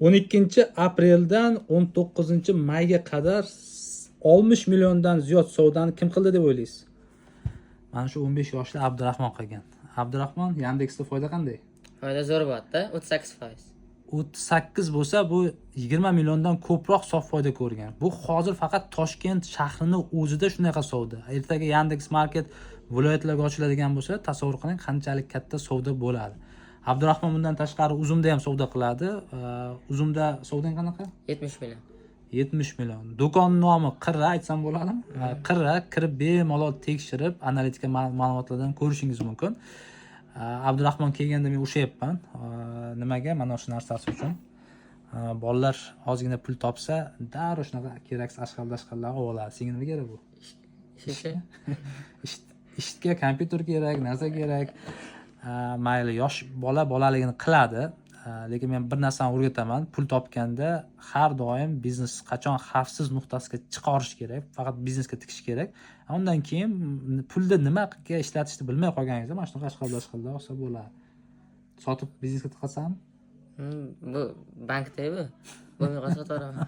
12-apreldan 19-mayga qadar 60 milliondan ziyod savdoni kim qildi deb o'ylaysiz? Mana shu 15 yoshli Abdurahmon qilgan. Abdurahmon, Yandexda foyda qanday? Foyda zo'r bo'ladida, 38%. 38 bo'lsa, bu 20 milliondan ko'proq sof foyda ko'rgan. Bu hozir faqat Toshkent shahrining o'zida shunaqa savdo. Ertaga Yandex Market viloyatlarga ochiladigan bo'lsa, tasavvur qiling qanchalik katta savdo bo'ladi. Abdurahmon bundan tashqari Uzumda ham savdo qiladi. Uzumda savdong qanaqa? 70 million. 70 million. Do'kon nomi Qirra aytsam bo'ladimi? Qirra kirib bemalol tekshirib, analitika ma'lumotlardan ko'rishingiz mumkin. Abdurahmon kelganda men o'shayapman. Nimaga? Mana shu narsasi uchun. Bolalar ozgina pul topsa, darrov shunaqa keraksiz ashqal-dashqallar oladi. Senga nima kerak bu? Ishga kompyuter kerak, narsa kerak. Mayli, yosh bola bolaligini qiladi. Lekin men bir narsani o'rgataman. Pul topganda har doim biznes qachon xavfsiz nuqtasiga chiqarish kerak, faqat biznesga tikish kerak. Undan keyin pulni nimaga ishlatishni bilmay qolganingizda mana shunaqa ashqal-dashqallar olsa bo'ladi. Sotib biznesga tiqasanmi? Bu bankda-ku. Bo'lmay qolsa sotaveraman.